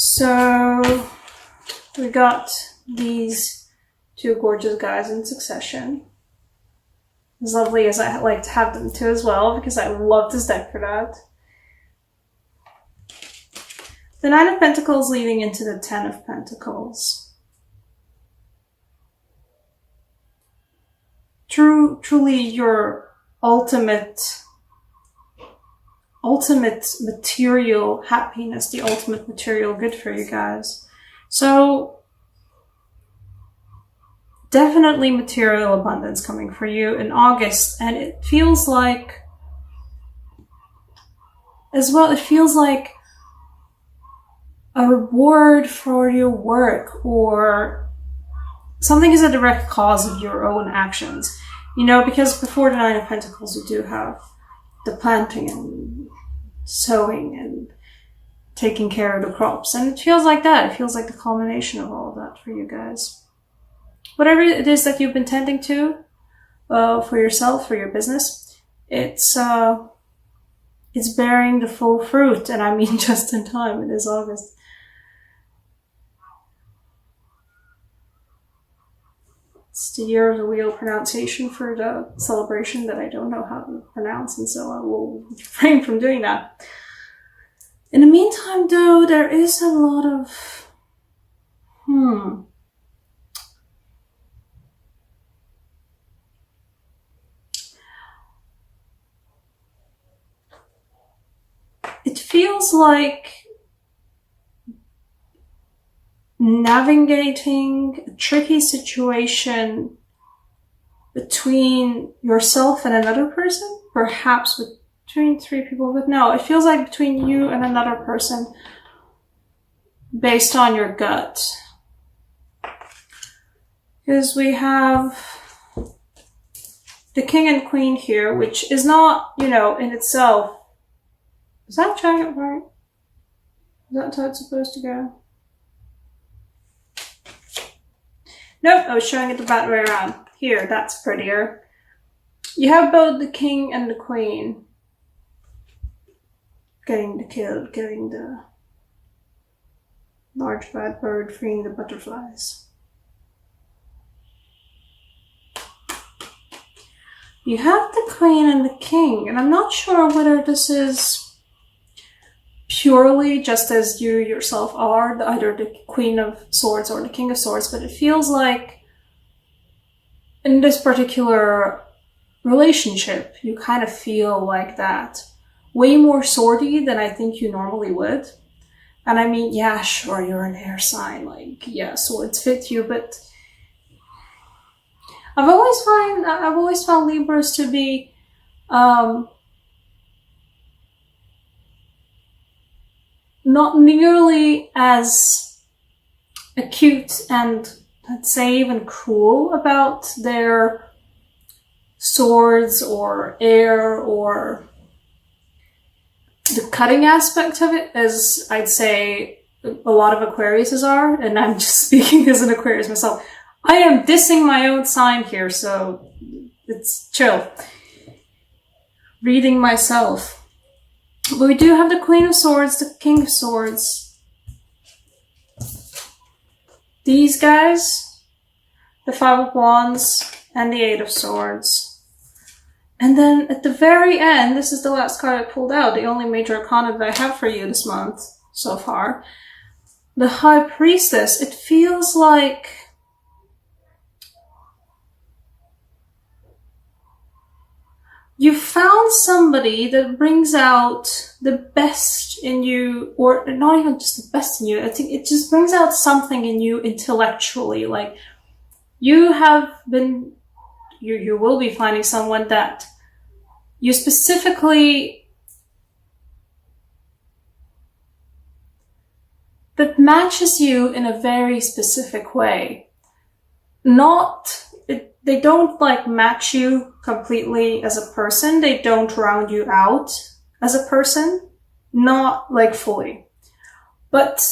So we got these two gorgeous guys in succession. As lovely as I like to have them too as well, because I love this deck for that. The Nine of Pentacles leading into the Ten of Pentacles. Truly your ultimate material happiness, the ultimate material good for you guys. So definitely material abundance coming for you in August, and it feels like, as well, it feels like a reward for your work, or something is a direct cause of your own actions. You know, because before the Nine of Pentacles, you do have the planting and sowing and taking care of the crops. And it feels like that. It feels like the culmination of all of that for you guys. Whatever it is that you've been tending to for yourself, for your business, it's bearing the full fruit. And I mean just in time. It is August. It's the year of the wheel pronunciation for the celebration that I don't know how to pronounce, and so I will refrain from doing that. In the meantime, though, there is a lot of it feels like navigating a tricky situation between yourself and another person, perhaps between three people, but no, it feels like between you and another person based on your gut. Because we have the King and Queen here, which is not, you know, in itself. Is that showing it right? Is that how it's supposed to go? Nope, I was showing it the bad way around. Here, that's prettier. You have both the King and the Queen getting killed, getting the large bad bird, freeing the butterflies. You have the Queen and the King, and I'm not sure whether this is purely just as you yourself are, either the Queen of Swords or the King of Swords, but it feels like in this particular relationship, you kind of feel like that. Way more swordy than I think you normally would. And I mean, yeah, sure, you're an air sign, like, yeah, swords fit you, but I've always found Libras to be not nearly as acute and, let's say, even cruel about their swords or air or the cutting aspect of it as I'd say a lot of Aquariuses are, and I'm just speaking as an Aquarius myself. I am dissing my own sign here, so it's chill. Reading myself. But we do have the Queen of Swords, the King of Swords. These guys, the Five of Wands, and the Eight of Swords. And then at the very end, this is the last card I pulled out, the only major arcana that I have for you this month so far. The High Priestess. It feels like you found somebody that brings out the best in you, or not even just the best in you. I think it just brings out something in you intellectually. Like you will be finding someone that you specifically, that matches you in a very specific way. They don't like match you completely as a person. They don't round you out as a person. Not like fully. But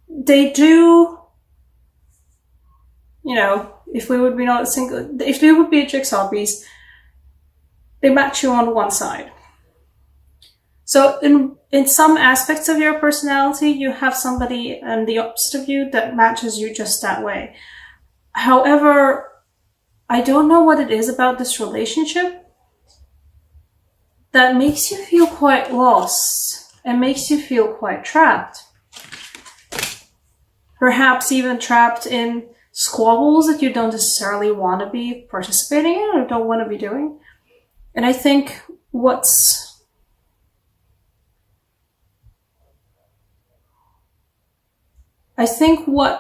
they do, you know, if we would be a jigsaw piece, they match you on one side. So in some aspects of your personality, you have somebody on the opposite of you that matches you just that way. However, I don't know what it is about this relationship that makes you feel quite lost and makes you feel quite trapped. Perhaps even trapped in squabbles that you don't necessarily want to be participating in or don't want to be doing. And I think what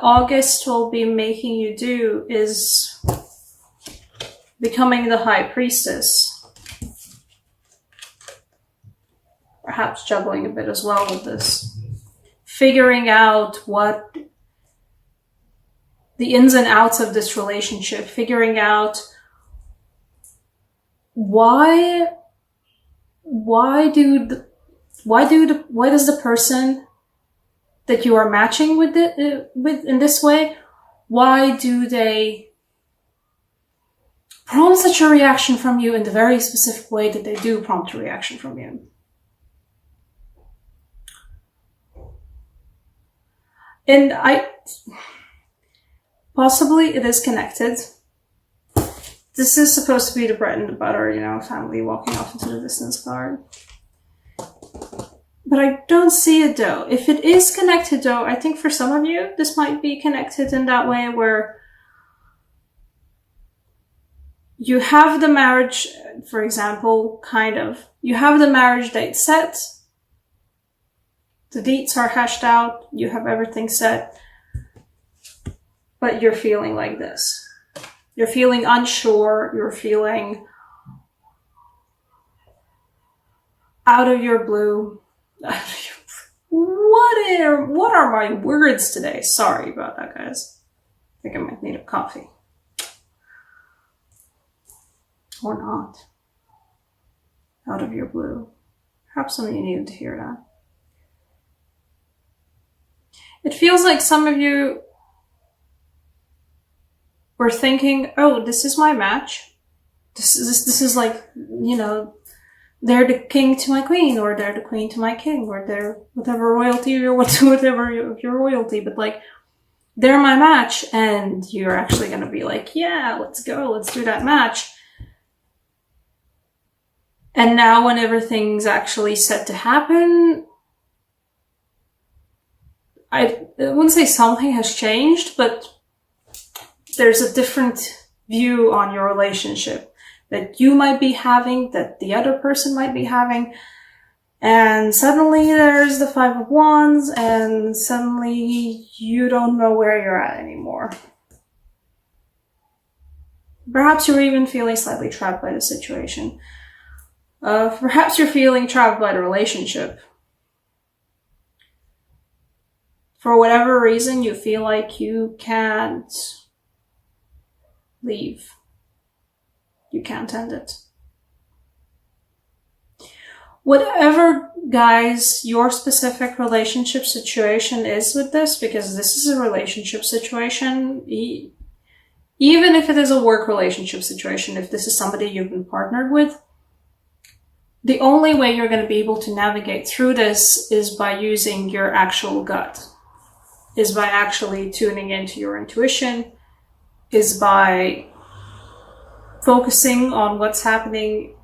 August will be making you do is becoming the high priestess. Perhaps juggling a bit as well with this. Figuring out what the ins and outs of this relationship. Figuring out why does the person that you are matching with in this way, why do they prompt such a reaction from you in the very specific way that they do prompt a reaction from you? And possibly it is connected. This is supposed to be the bread and the butter, family walking off into the distance card. But I don't see it though. If it is connected though, I think for some of you, this might be connected in that way where you have the marriage, for example, you have the marriage date set. The dates are hashed out. You have everything set. But you're feeling like this. You're feeling unsure. You're feeling out of your blue. What are my words today? Sorry about that, guys. I think I might need a coffee. Or not. Out of your blue. Perhaps some of you needed to hear that. It feels like some of you were thinking, oh, this is my match. This is like, they're the king to my queen, or they're the queen to my king, or they're whatever royalty or whatever your royalty, but like, they're my match, and you're actually gonna be like, yeah, let's go, let's do that match. And now when everything's actually set to happen, I wouldn't say something has changed, but there's a different view on your relationship that you might be having, that the other person might be having. And suddenly there's the 5 of Wands, and suddenly you don't know where you're at anymore. Perhaps you're even feeling slightly trapped by the situation. Perhaps you're feeling trapped by the relationship. For whatever reason, you feel like you can't leave. You can't end it. Whatever, guys, your specific relationship situation is with this, because this is a relationship situation, even if it is a work relationship situation, if this is somebody you've been partnered with, the only way you're going to be able to navigate through this is by using your actual gut, is by actually tuning into your intuition, is by focusing on what's happening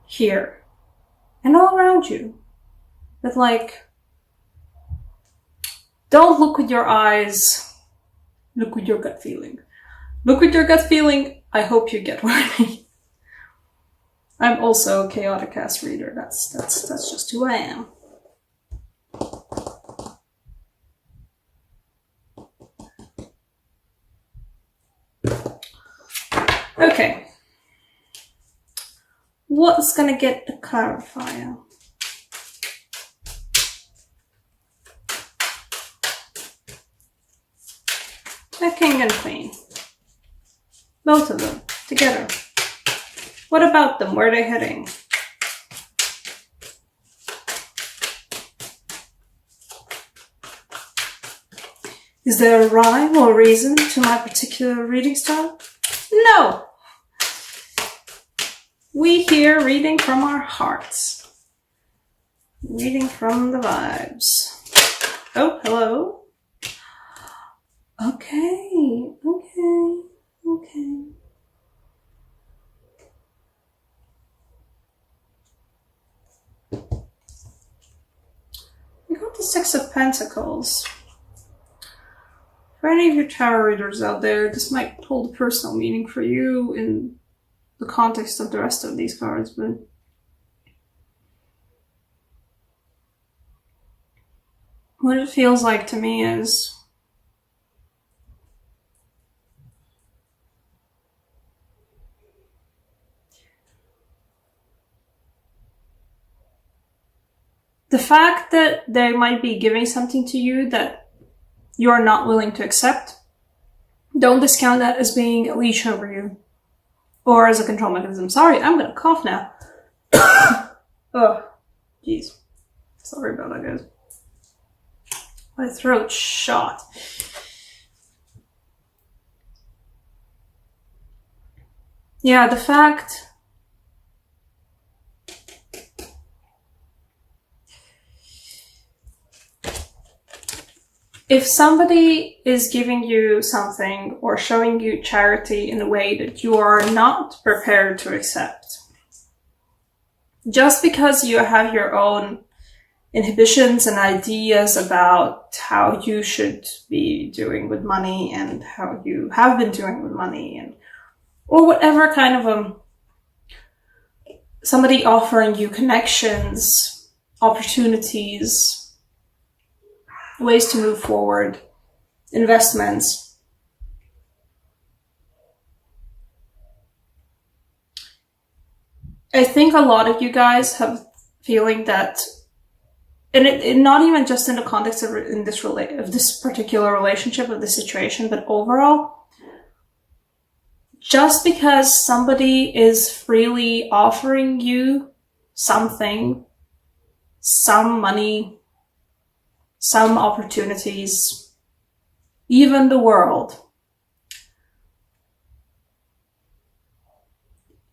here and all around you. But like, don't look with your eyes, look with your gut feeling. Look with your gut feeling. I hope you get what I mean. I'm also a chaotic ass reader. That's just who I am. Okay. What's gonna get the clarifier? The king and queen. Both of them together. What about them? Where are they heading? Is there a rhyme or reason to my particular reading style? No! We here reading from our hearts. Reading from the vibes. Oh, hello. Okay. We got the Six of Pentacles. For any of you tarot readers out there, this might hold a personal meaning for you in the context of the rest of these cards, but what it feels like to me is the fact that they might be giving something to you that you're not willing to accept. Don't discount that as being a leash over you or as a control mechanism. Sorry, I'm gonna cough now. Oh, jeez. Sorry about that, guys. My throat's shot. Yeah, the fact... If somebody is giving you something or showing you charity in a way that you are not prepared to accept, just because you have your own inhibitions and ideas about how you should be doing with money and how you have been doing with money, and or whatever kind of somebody offering you connections, opportunities, ways to move forward, investments. I think a lot of you guys have feeling that, and it not even just in the context of this particular relationship, of this situation, but overall, just because somebody is freely offering you something, some money, some opportunities, even the world.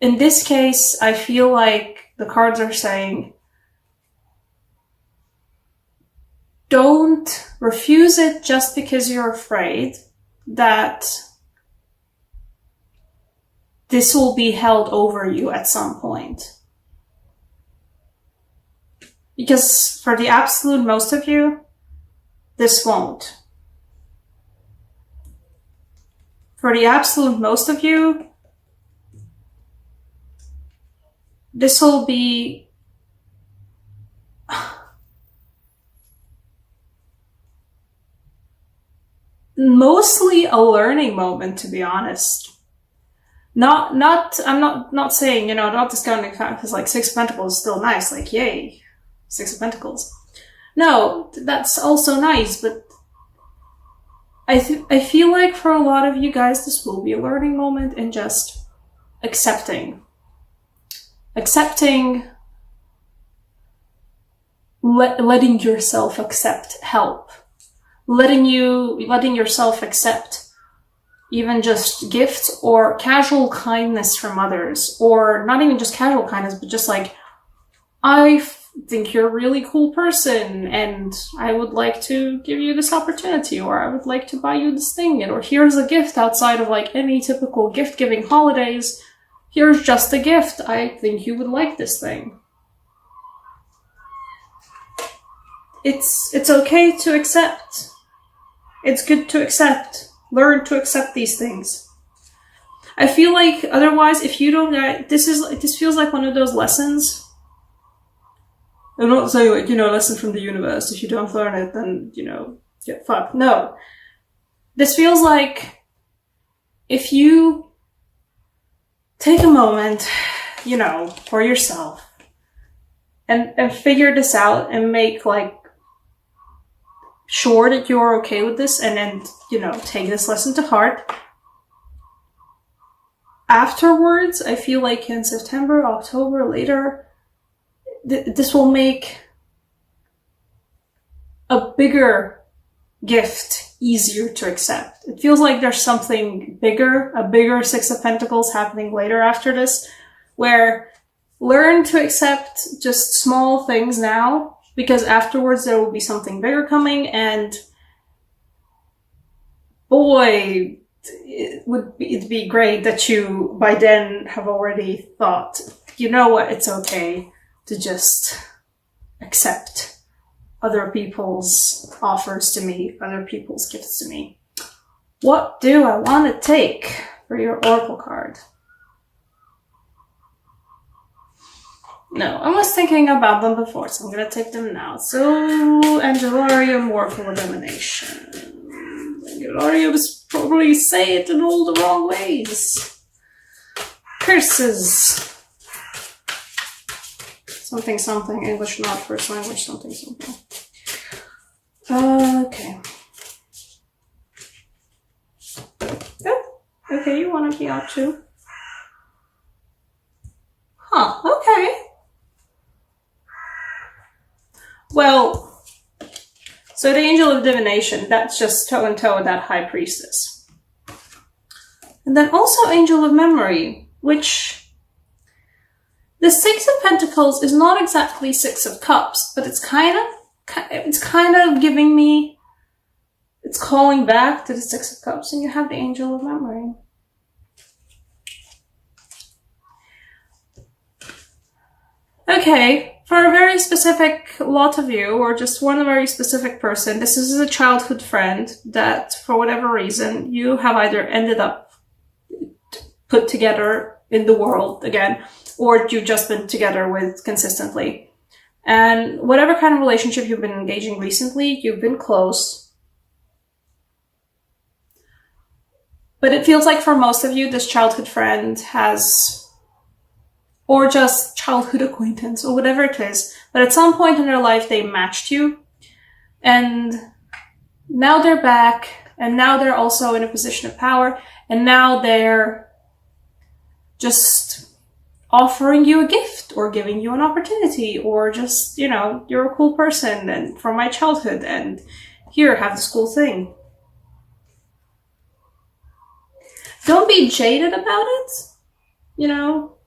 In this case, I feel like the cards are saying, don't refuse it just because you're afraid that this will be held over you at some point. Because for the absolute most of you, this won't. For the absolute most of you, this will be mostly a learning moment, to be honest. I'm not saying, not discounting the fact, because like Six of Pentacles is still nice, like yay, Six of Pentacles. No, that's also nice, but I feel like for a lot of you guys, this will be a learning moment in just accepting, letting yourself accept help, letting yourself accept even just gifts or casual kindness from others, or not even just casual kindness, but just like, I think you're a really cool person and I would like to give you this opportunity, or I would like to buy you this thing, or here's a gift outside of like any typical gift giving holidays. Here's just a gift. I think you would like this thing. It's okay to accept. It's good to accept. Learn to accept these things. I feel like otherwise, if you don't get this feels like one of those lessons. I'm not saying like, lesson from the universe. If you don't learn it, then, get fucked. No. This feels like if you take a moment, for yourself and figure this out and make like sure that you're okay with this, and then, take this lesson to heart. Afterwards, I feel like in September, October, later, this will make a bigger gift easier to accept. It feels like there's something bigger, a bigger Six of Pentacles happening later after this, where learn to accept just small things now, because afterwards there will be something bigger coming, and boy, it'd be great that you by then have already thought, you know what, it's okay to just accept other people's offers to me, other people's gifts to me. What do I want to take for your oracle card? No, I was thinking about them before, so I'm going to take them now. So, Angelarium, Oracle of Emanation. Angelarium is probably say it in all the wrong ways. Curses. Something, something. English not first language, something, something. Okay. Oh, okay, you want to be out too? Huh, okay. Well, so the Angel of Divination, that's just toe-and-toe with that High Priestess. And then also Angel of Memory, which the Six of Pentacles is not exactly Six of Cups, but it's kind of giving me, it's calling back to the Six of Cups, and you have the Angel of Memory. Okay. For a very specific lot of you, or just one very specific person, this is a childhood friend that, for whatever reason, you have either ended up put together in the world again, or you've just been together with consistently. And whatever kind of relationship you've been engaging recently, you've been close. But it feels like for most of you, this childhood friend has, or just childhood acquaintance, or whatever it is. But at some point in their life, they matched you. And now they're back. And now they're also in a position of power. And now they're just offering you a gift, or giving you an opportunity, or just, you know, you're a cool person and from my childhood, and here, have this cool thing. Don't be jaded about it, you know.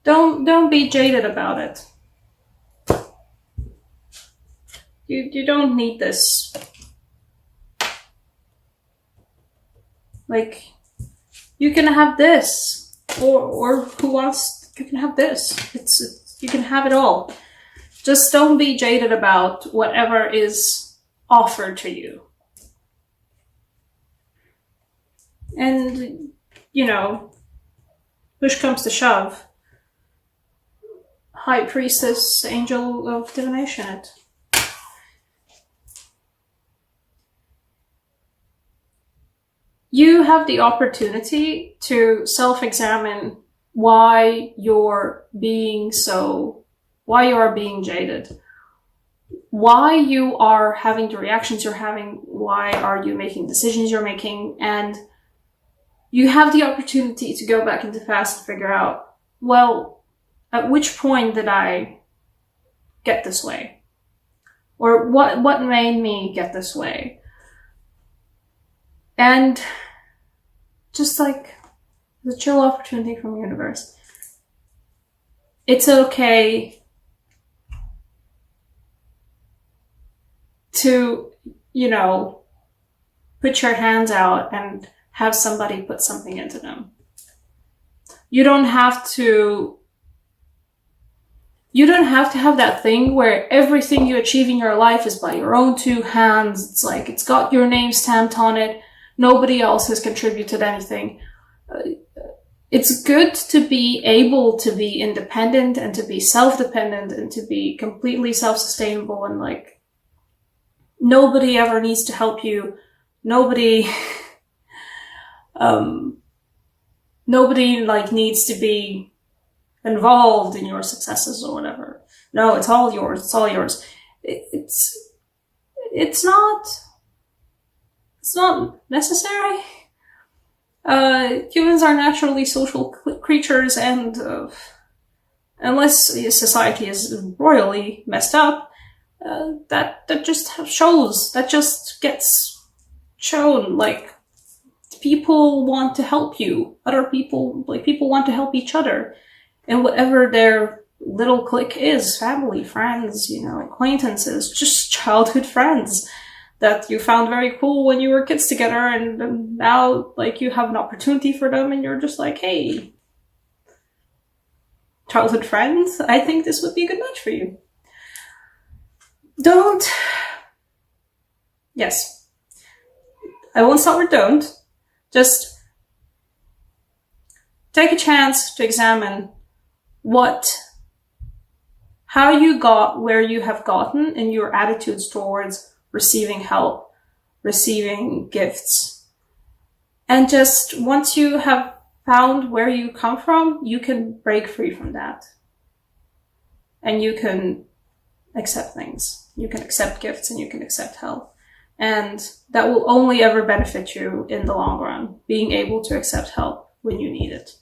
Don't be jaded about it. You don't need this. Like, you can have this, or who wants, you can have this. It's you can have it all. Just don't be jaded about whatever is offered to you. And, you know, push comes to shove, High Priestess, Angel of Divination it. You have the opportunity to self-examine why you're being jaded, why you are having the reactions you're having, why are you making decisions you're making, and you have the opportunity to go back into the past and figure out, well, at which point did I get this way? Or what made me get this way? And just like the chill opportunity from the universe. It's okay to, you know, put your hands out and have somebody put something into them. You don't have to have that thing where everything you achieve in your life is by your own two hands. It's like, it's got your name stamped on it. Nobody else has contributed anything. It's good to be able to be independent and to be self-dependent and to be completely self-sustainable, and like, nobody ever needs to help you. Nobody, nobody like needs to be involved in your successes or whatever. No, it's all yours. It's all yours. It's not necessary. Humans are naturally social creatures, and unless society is royally messed up, that just gets shown. Like, people want to help you. Other people, like, people want to help each other. And whatever their little clique is family, friends, acquaintances, just childhood friends that you found very cool when you were kids together, and now like you have an opportunity for them and you're just like, hey, childhood friends, I think this would be a good match for you. Yes, I won't start with don't. Just take a chance to examine how you got where you have gotten in your attitudes towards receiving help, receiving gifts. And just once you have found where you come from, you can break free from that. And you can accept things. You can accept gifts and you can accept help. And that will only ever benefit you in the long run, being able to accept help when you need it.